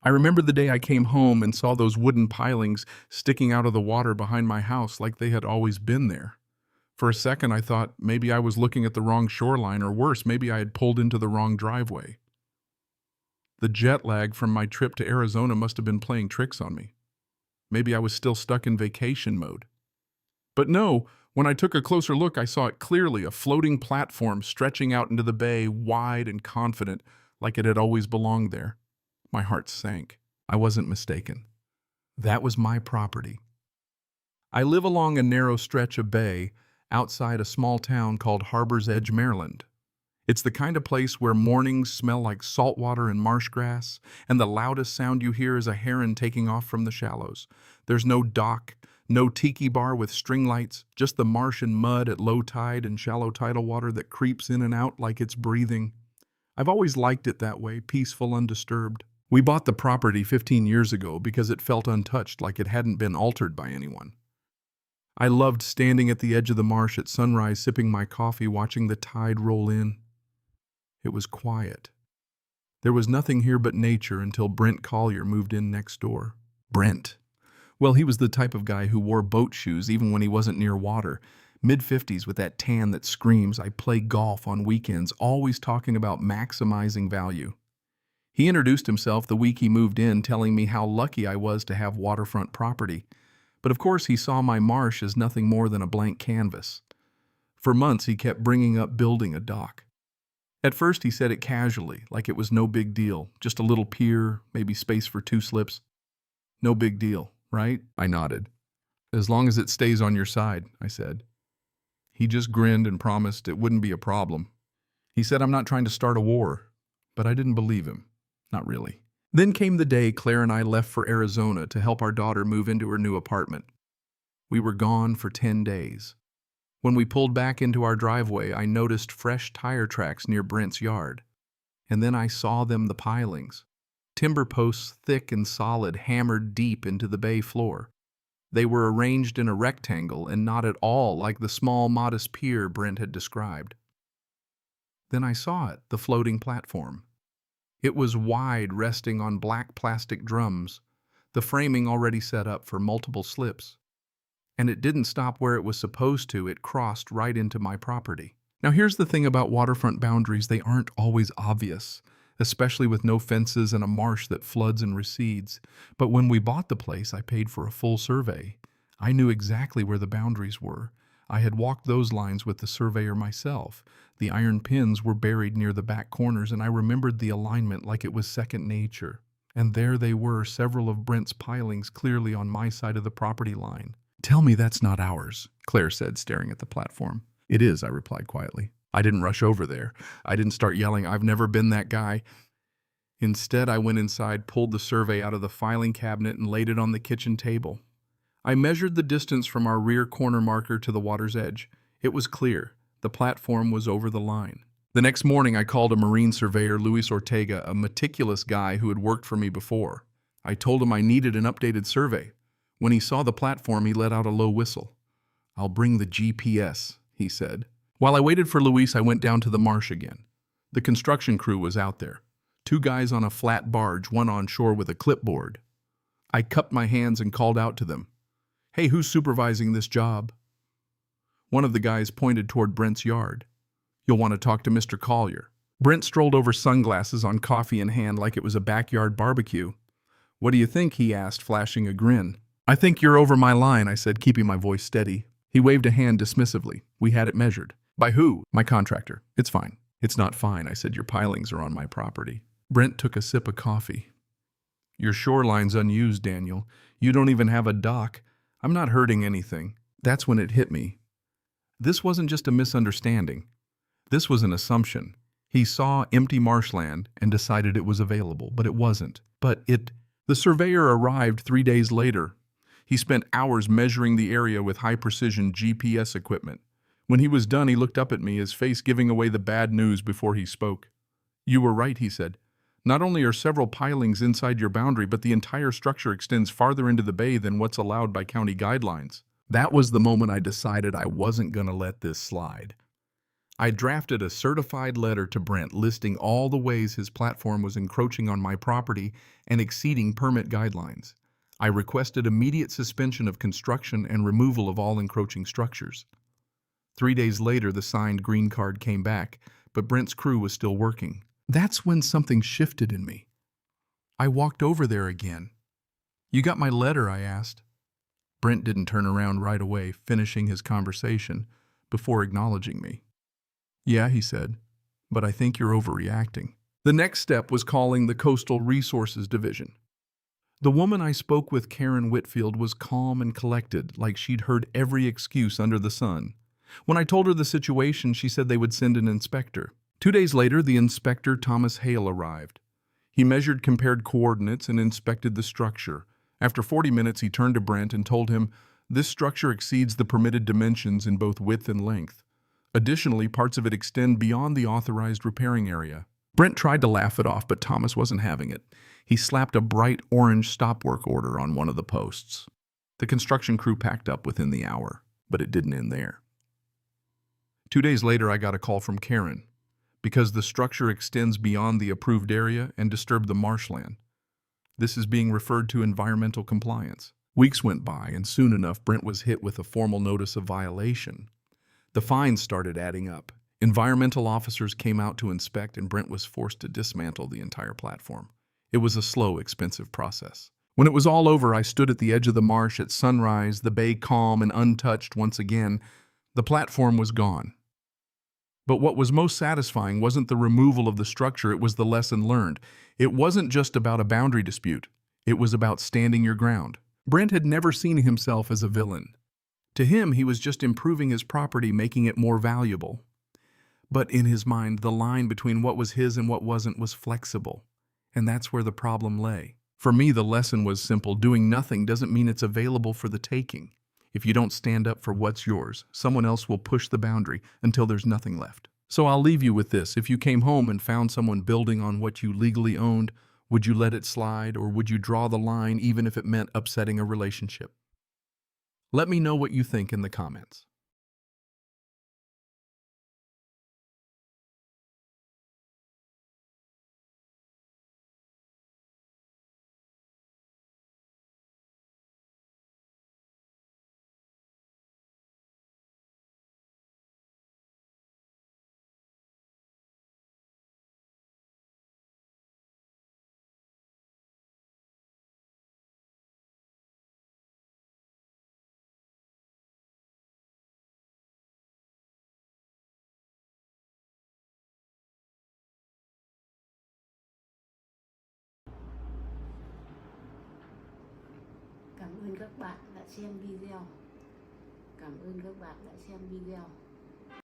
I remember the day I came home and saw those wooden pilings sticking out of the water behind my house like they had always been there. For a second, I thought maybe I was looking at the wrong shoreline, or worse, maybe I had pulled into the wrong driveway. The jet lag from my trip to Arizona must have been playing tricks on me. Maybe I was still stuck in vacation mode. But no, when I took a closer look, I saw it clearly, a floating platform stretching out into the bay, wide and confident, like it had always belonged there. My heart sank. I wasn't mistaken. That was my property. I live along a narrow stretch of bay outside a small town called Harbor's Edge, Maryland. It's the kind of place where mornings smell like salt water and marsh grass, and the loudest sound you hear is a heron taking off from the shallows. There's no dock, no tiki bar with string lights, just the marsh and mud at low tide and shallow tidal water that creeps in and out like it's breathing. I've always liked it that way, peaceful, undisturbed. We bought the property 15 years ago because it felt untouched, like it hadn't been altered by anyone. I loved standing at the edge of the marsh at sunrise, sipping my coffee, watching the tide roll in. It was quiet. There was nothing here but nature until Brent Collier moved in next door. Brent. Well, he was the type of guy who wore boat shoes even when he wasn't near water. Mid-50s with that tan that screams, I play golf on weekends, always talking about maximizing value. He introduced himself the week he moved in, telling me how lucky I was to have waterfront property. But of course he saw my marsh as nothing more than a blank canvas. For months he kept bringing up building a dock. At first he said it casually, like it was no big deal, just a little pier, maybe space for 2 slips. No big deal, right? I nodded. As long as it stays on your side, I said. He just grinned and promised it wouldn't be a problem. He said I'm not trying to start a war, but I didn't believe him. Not really. Then came the day Claire and I left for Arizona to help our daughter move into her new apartment. We were gone for 10 days. When we pulled back into our driveway, I noticed fresh tire tracks near Brent's yard. And then I saw them, the pilings. Timber posts thick and solid, hammered deep into the bay floor. They were arranged in a rectangle and not at all like the small, modest pier Brent had described. Then I saw it, the floating platform. It was wide, resting on black plastic drums, the framing already set up for multiple slips. And it didn't stop where it was supposed to, it crossed right into my property. Now here's the thing about waterfront boundaries, they aren't always obvious, especially with no fences and a marsh that floods and recedes. But when we bought the place, I paid for a full survey. I knew exactly where the boundaries were. I had walked those lines with the surveyor myself. The iron pins were buried near the back corners, and I remembered the alignment like it was second nature. And there they were, several of Brent's pilings clearly on my side of the property line. Tell me that's not ours, Claire said, staring at the platform. It is, I replied quietly. I didn't rush over there. I didn't start yelling, I've never been that guy. Instead, I went inside, pulled the survey out of the filing cabinet, and laid it on the kitchen table. I measured the distance from our rear corner marker to the water's edge. It was clear. The platform was over the line. The next morning, I called a marine surveyor, Luis Ortega, a meticulous guy who had worked for me before. I told him I needed an updated survey. When he saw the platform, he let out a low whistle. I'll bring the GPS, he said. While I waited for Luis, I went down to the marsh again. The construction crew was out there. 2 guys on a flat barge, one on shore with a clipboard. I cupped my hands and called out to them. Hey, who's supervising this job? One of the guys pointed toward Brent's yard. You'll want to talk to Mr. Collier. Brent strolled over, sunglasses on, coffee in hand, like it was a backyard barbecue. What do you think? He asked, flashing a grin. I think you're over my line, I said, keeping my voice steady. He waved a hand dismissively. We had it measured. By who? My contractor. It's fine. It's not fine, I said. Your pilings are on my property. Brent took a sip of coffee. Your shoreline's unused, Daniel. You don't even have a dock. I'm not hurting anything. That's when it hit me. This wasn't just a misunderstanding. This was an assumption. He saw empty marshland and decided it was available, but it wasn't. The surveyor arrived 3 days later. He spent hours measuring the area with high-precision GPS equipment. When he was done, he looked up at me, his face giving away the bad news before he spoke. You were right, he said. Not only are several pilings inside your boundary, but the entire structure extends farther into the bay than what's allowed by county guidelines. That was the moment I decided I wasn't going to let this slide. I drafted a certified letter to Brent listing all the ways his platform was encroaching on my property and exceeding permit guidelines. I requested immediate suspension of construction and removal of all encroaching structures. 3 days later, the signed green card came back, but Brent's crew was still working. That's when something shifted in me. I walked over there again. "You got my letter?" I asked. Brent didn't turn around right away, finishing his conversation before acknowledging me. "Yeah," he said, "but I think you're overreacting." The next step was calling the Coastal Resources Division. The woman I spoke with, Karen Whitfield, was calm and collected, like she'd heard every excuse under the sun. When I told her the situation, she said they would send an inspector. 2 days later, the inspector, Thomas Hale, arrived. He measured compared coordinates and inspected the structure. After 40 minutes, he turned to Brent and told him, "This structure exceeds the permitted dimensions in both width and length. Additionally, parts of it extend beyond the authorized repairing area." Brent tried to laugh it off, but Thomas wasn't having it. He slapped a bright orange stop work order on one of the posts. The construction crew packed up within the hour, but it didn't end there. 2 days later, I got a call from Karen. Because the structure extends beyond the approved area and disturbed the marshland. This is being referred to environmental compliance. Weeks went by, and soon enough, Brent was hit with a formal notice of violation. The fines started adding up. Environmental officers came out to inspect, and Brent was forced to dismantle the entire platform. It was a slow, expensive process. When it was all over, I stood at the edge of the marsh at sunrise, the bay calm and untouched once again. The platform was gone. But what was most satisfying wasn't the removal of the structure, it was the lesson learned. It wasn't just about a boundary dispute. It was about standing your ground. Brent had never seen himself as a villain. To him, he was just improving his property, making it more valuable. But in his mind, the line between what was his and what wasn't was flexible. And that's where the problem lay. For me, the lesson was simple. Doing nothing doesn't mean it's available for the taking. If you don't stand up for what's yours, someone else will push the boundary until there's nothing left. So I'll leave you with this. If you came home and found someone building on what you legally owned, would you let it slide, or would you draw the line even if it meant upsetting a relationship? Let me know what you think in the comments. Cảm ơn các bạn đã xem video. Cảm ơn các bạn đã xem video.